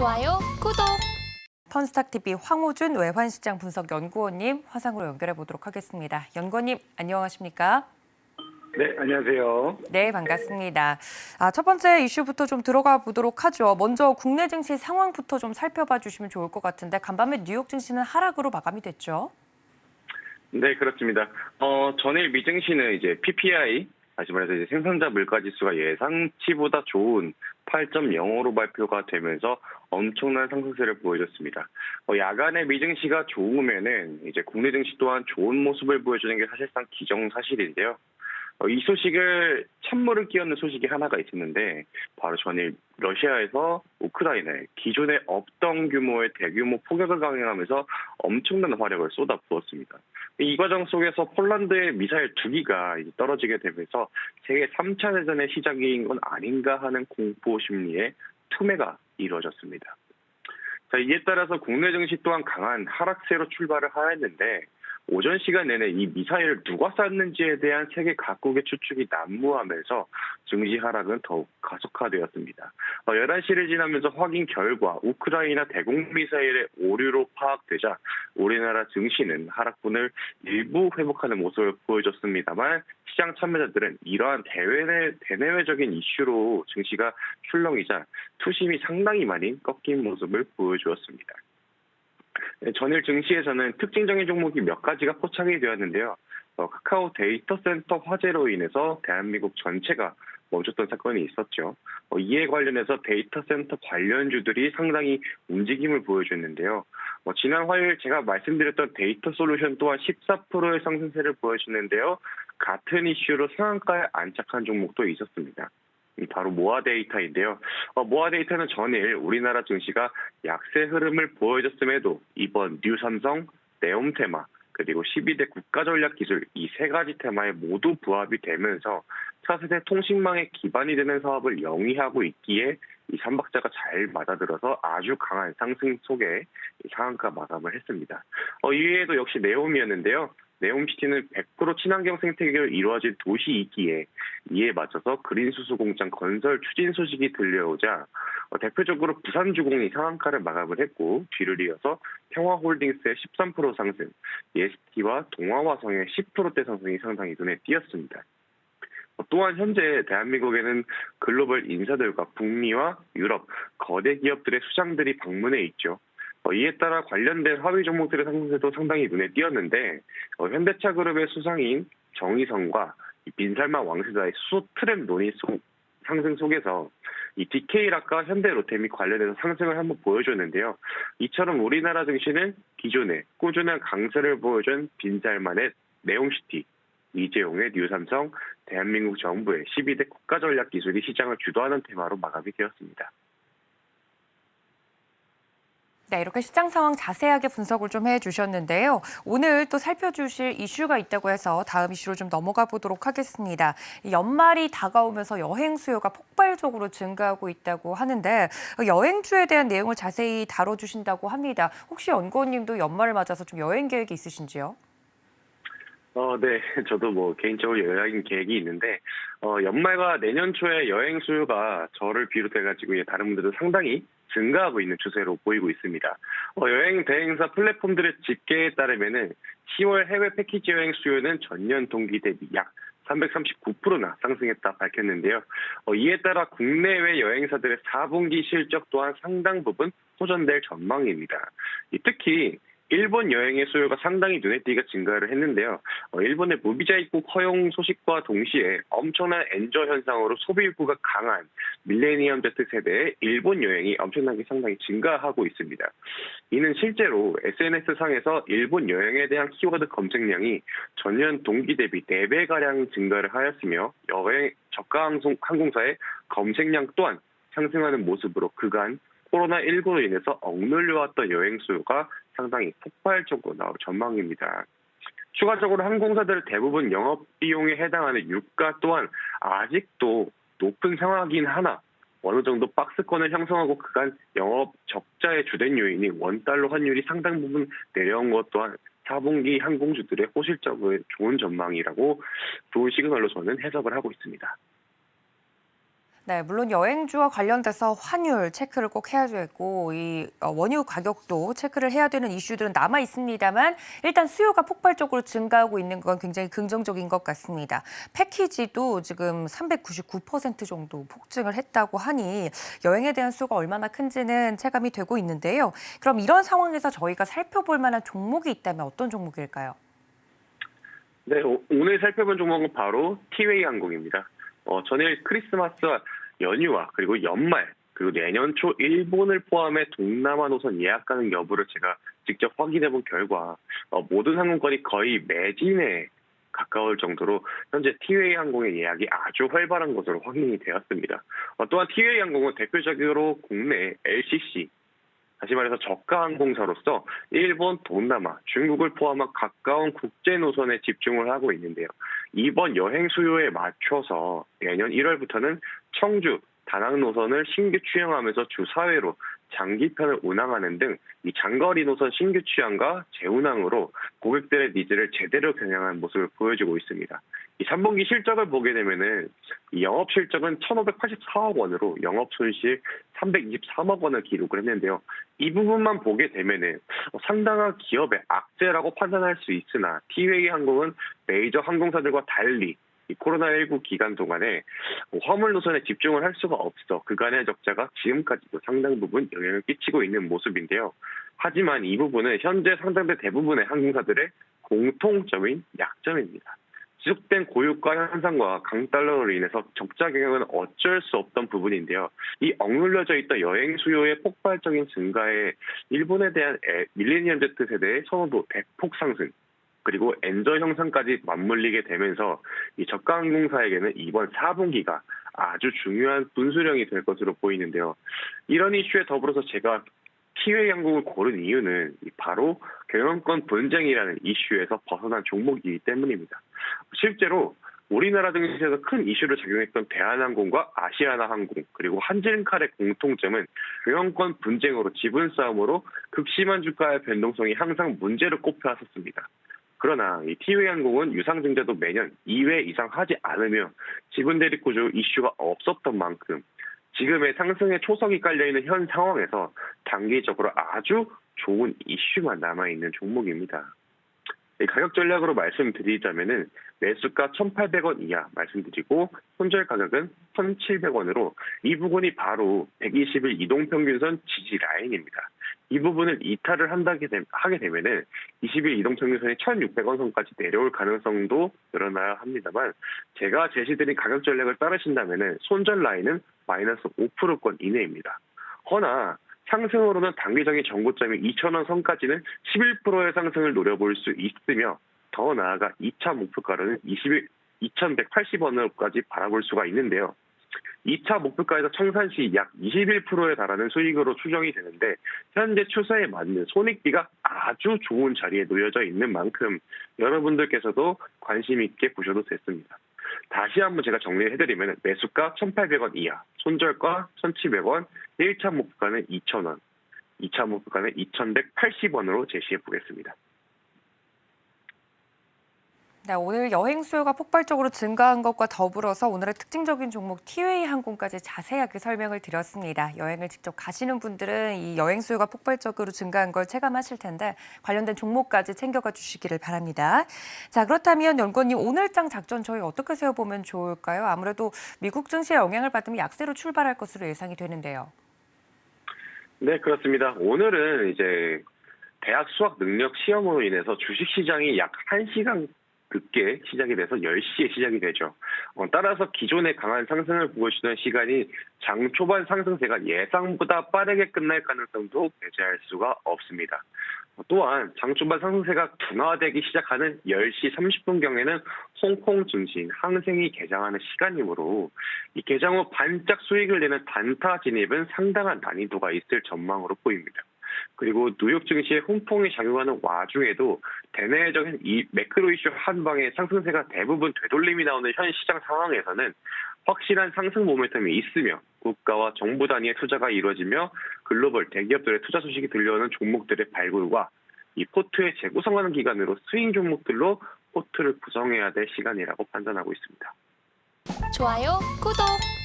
좋아요, 구독! 펀스탁TV 황호준 외환시장 분석연구원님 화상으로 연결해 보도록 하겠습니다. 연구원님 안녕하십니까? 네, 안녕하세요. 네, 반갑습니다. 첫 번째 이슈부터 좀 들어가 보도록 하죠. 먼저 국내 증시 상황부터 좀 살펴봐 주시면 좋을 것 같은데 간밤에 뉴욕 증시는 하락으로 마감이 됐죠? 네, 그렇습니다. 전일 미증시는 이제 PPI, 다시 말해서 이제 생산자 물가지수가 예상치보다 좋은 8.05로 발표가 되면서 엄청난 상승세를 보여줬습니다. 야간에 미증시가 좋으면은 이제 국내 증시 또한 좋은 모습을 보여주는 게 사실상 기정사실인데요. 이 소식을 찬물을 끼얹는 소식이 하나가 있었는데 바로 전일 러시아에서 우크라이나에 기존에 없던 규모의 대규모 포격을 강행하면서 엄청난 화력을 쏟아부었습니다. 이 과정 속에서 폴란드의 미사일 2기가 떨어지게 되면서 세계 3차 대전의 시작인 건 아닌가 하는 공포 심리에 투매가 이루어졌습니다. 자, 이에 따라서 국내 증시 또한 강한 하락세로 출발을 하였는데 오전 시간 내내 이 미사일을 누가 쐈는지에 대한 세계 각국의 추측이 난무하면서 증시 하락은 더욱 가속화되었습니다. 11시를 지나면서 확인 결과 우크라이나 대공 미사일의 오류로 파악되자 우리나라 증시는 하락분을 일부 회복하는 모습을 보여줬습니다만 시장 참여자들은 이러한 대내외적인 이슈로 증시가 출렁이자 투심이 상당히 많이 꺾인 모습을 보여주었습니다. 전일 증시에서는 특징적인 종목이 몇 가지가 포착이 되었는데요. 카카오 데이터 센터 화재로 인해서 대한민국 전체가 멈췄던 사건이 있었죠. 이에 관련해서 데이터 센터 관련주들이 상당히 움직임을 보여줬는데요. 지난 화요일 제가 말씀드렸던 데이터 솔루션 또한 14%의 상승세를 보여주는데요. 같은 이슈로 상한가에 안착한 종목도 있었습니다. 바로 모아 데이터인데요. 모아 데이터는 전일 우리나라 증시가 약세 흐름을 보여줬음에도 이번 뉴삼성, 네옴테마, 그리고 12대 국가전략기술 이 세 가지 테마에 모두 부합이 되면서 차세대 통신망의 기반이 되는 사업을 영위하고 있기에 이 3박자가 잘 맞아들어서 아주 강한 상승 속에 상한가 마감을 했습니다. 이외에도 역시 네옴이었는데요. 네옴시티는 100% 친환경 생태계로 이루어진 도시이기에 이에 맞춰서 그린수소 공장 건설 추진 소식이 들려오자 대표적으로 부산주공이 상한가를 마감을 했고 뒤를 이어서 평화홀딩스의 13% 상승, 예스티와 동아화성의 10%대 상승이 상당히 눈에 띄었습니다. 또한 현재 대한민국에는 글로벌 인사들과 북미와 유럽, 거대 기업들의 수장들이 방문해 있죠. 이에 따라 관련된 하위 종목들의 상승세도 상당히 눈에 띄었는데 현대차 그룹의 수상인 정의성과 빈살만 왕세자의 수소 트램 논의 상승 속에서 이 DK락과 현대로템이 관련해서 상승을 한번 보여줬는데요. 이처럼 우리나라 증시는 기존에 꾸준한 강세를 보여준 빈살만의 네옴시티, 이재용의 뉴삼성, 대한민국 정부의 12대 국가전략기술이 시장을 주도하는 테마로 마감이 되었습니다. 네, 이렇게 시장 상황 자세하게 분석을 좀 해주셨는데요. 오늘 또 살펴주실 이슈가 있다고 해서 다음 이슈로 좀 넘어가 보도록 하겠습니다. 연말이 다가오면서 여행 수요가 폭발적으로 증가하고 있다고 하는데 여행주에 대한 내용을 자세히 다뤄주신다고 합니다. 혹시 연구원님도 연말을 맞아서 좀 여행 계획이 있으신지요? 네. 저도 개인적으로 여행 계획이 있는데, 연말과 내년 초에 여행 수요가 저를 비롯해가지고 다른 분들도 상당히 증가하고 있는 추세로 보이고 있습니다. 여행 대행사 플랫폼들의 집계에 따르면은 10월 해외 패키지 여행 수요는 전년 동기 대비 약 339%나 상승했다 밝혔는데요. 이에 따라 국내외 여행사들의 4분기 실적 또한 상당 부분 호전될 전망입니다. 특히 일본 여행의 수요가 상당히 눈에 띄게 증가를 했는데요. 일본의 무비자 입국 허용 소식과 동시에 엄청난 엔저 현상으로 소비 욕구가 강한 밀레니엄 Z 세대의 일본 여행이 엄청나게 상당히 증가하고 있습니다. 이는 실제로 SNS상에서 일본 여행에 대한 키워드 검색량이 전년 동기 대비 4배가량 증가를 하였으며 여행 저가 항공사의 검색량 또한 상승하는 모습으로 그간 코로나19로 인해서 억눌려왔던 여행 수요가 상당히 폭발적으로 나올 전망입니다. 추가적으로 항공사들 대부분 영업비용에 해당하는 유가 또한 아직도 높은 상황이긴 하나 어느 정도 박스권을 형성하고 그간 영업 적자의 주된 요인이 원달러 환율이 상당 부분 내려온 것 또한 4분기 항공주들의 호실적으로 좋은 전망이라고 좋은 시그널로 저는 해석을 하고 있습니다. 네, 물론 여행주와 관련돼서 환율 체크를 꼭 해야 되고 이 원유 가격도 체크를 해야 되는 이슈들은 남아 있습니다만 일단 수요가 폭발적으로 증가하고 있는 건 굉장히 긍정적인 것 같습니다. 패키지도 지금 399% 정도 폭증을 했다고 하니 여행에 대한 수요가 얼마나 큰지는 체감이 되고 있는데요. 그럼 이런 상황에서 저희가 살펴볼 만한 종목이 있다면 어떤 종목일까요? 네, 오늘 살펴본 종목은 바로 티웨이 항공입니다. 전일 크리스마스와 연휴와 그리고 연말 그리고 내년 초 일본을 포함해 동남아 노선 예약 가능 여부를 제가 직접 확인해본 결과 모든 항공권이 거의 매진에 가까울 정도로 현재 티웨이 항공의 예약이 아주 활발한 것으로 확인이 되었습니다. 또한 티웨이 항공은 대표적으로 국내 LCC 다시 말해서 저가 항공사로서 일본, 동남아, 중국을 포함한 가까운 국제 노선에 집중을 하고 있는데요. 이번 여행 수요에 맞춰서 내년 1월부터는 청주, 다낭 노선을 신규 취항하면서 주 4회로 장기편을 운항하는 등 이 장거리 노선 신규 취항과 재운항으로 고객들의 니즈를 제대로 겨냥한 모습을 보여주고 있습니다. 이 3분기 실적을 보게 되면은 이 영업 실적은 1,584억 원으로 영업 손실 323억 원을 기록을 했는데요. 이 부분만 보게 되면은 상당한 기업의 악재라고 판단할 수 있으나 티웨이 항공은 메이저 항공사들과 달리 이 코로나19 기간 동안에 화물 노선에 집중을 할 수가 없어 그간의 적자가 지금까지도 상당 부분 영향을 끼치고 있는 모습인데요. 하지만 이 부분은 현재 상당대 대부분의 항공사들의 공통점인 약점입니다. 지속된 고유가 현상과 강달러로 인해서 적자 경영은 어쩔 수 없던 부분인데요. 이 억눌려져 있던 여행 수요의 폭발적인 증가에 일본에 대한 밀레니엄 Z 세대의 선호도 대폭 상승, 그리고 엔저 형상까지 맞물리게 되면서 이 저가 항공사에게는 이번 4분기가 아주 중요한 분수령이 될 것으로 보이는데요. 이런 이슈에 더불어서 제가 티웨이 항공을 고른 이유는 바로 경영권 분쟁이라는 이슈에서 벗어난 종목이기 때문입니다. 실제로 우리나라 증시에서 큰 이슈를 작용했던 대한항공과 아시아나항공 그리고 한진칼의 공통점은 경영권 분쟁으로 지분 싸움으로 극심한 주가의 변동성이 항상 문제로 꼽혀왔었습니다. 그러나 이 티웨이 항공은 유상증자도 매년 2회 이상 하지 않으며 지분 대립 구조 이슈가 없었던 만큼 지금의 상승의 초석이 깔려있는 현 상황에서 단기적으로 아주 좋은 이슈만 남아있는 종목입니다. 가격 전략으로 말씀드리자면은 매수가 1,800원 이하 말씀드리고 손절 가격은 1,700원으로 이 부분이 바로 120일 이동평균선 지지 라인입니다. 이 부분을 이탈을 하게 되면은 20일 이동평균선이 1,600원 선까지 내려올 가능성도 늘어나야 합니다만 제가 제시드린 가격 전략을 따르신다면은 손절 라인은 마이너스 5%권 이내입니다. 허나 상승으로는 단기적인 정고점이 2,000원 선까지는 11%의 상승을 노려볼 수 있으며 더 나아가 2차 목표가로는 2,180원까지 바라볼 수가 있는데요. 2차 목표가에서 청산 시 약 21%에 달하는 수익으로 추정이 되는데 현재 추세에 맞는 손익비가 아주 좋은 자리에 놓여져 있는 만큼 여러분들께서도 관심 있게 보셔도 됐습니다. 다시 한번 제가 정리해드리면 매수가 1,800원 이하, 손절가 1,700원, 1차 목표가는 2,000원, 2차 목표가는 2,180원으로 제시해 보겠습니다. 네, 오늘 여행 수요가 폭발적으로 증가한 것과 더불어서 오늘의 특징적인 종목 티웨이 항공까지 자세하게 설명을 드렸습니다. 여행을 직접 가시는 분들은 이 여행 수요가 폭발적으로 증가한 걸 체감하실 텐데 관련된 종목까지 챙겨가 주시기를 바랍니다. 자, 그렇다면 연구원님 오늘장 작전 저희 어떻게 세워보면 좋을까요? 아무래도 미국 증시의 영향을 받으면 약세로 출발할 것으로 예상이 되는데요. 네, 그렇습니다. 오늘은 이제 대학 수학 능력 시험으로 인해서 주식시장이 약 1시간 늦게 시작이 돼서 10시에 시작이 되죠. 따라서 기존의 강한 상승을 보여주던 시간이 장 초반 상승세가 예상보다 빠르게 끝날 가능성도 배제할 수가 없습니다. 또한 장 초반 상승세가 둔화되기 시작하는 10시 30분경에는 홍콩 증시 항생이 개장하는 시간이므로 이 개장 후 반짝 수익을 내는 단타 진입은 상당한 난이도가 있을 전망으로 보입니다. 그리고 뉴욕 증시에 훈풍이 작용하는 와중에도 대내적인 이 매크로 이슈 한 방에 상승세가 대부분 되돌림이 나오는 현 시장 상황에서는 확실한 상승 모멘텀이 있으며 국가와 정부 단위의 투자가 이루어지며 글로벌 대기업들의 투자 소식이 들려오는 종목들의 발굴과 이 포트에 재구성하는 기간으로 스윙 종목들로 포트를 구성해야 될 시간이라고 판단하고 있습니다. 좋아요, 구독!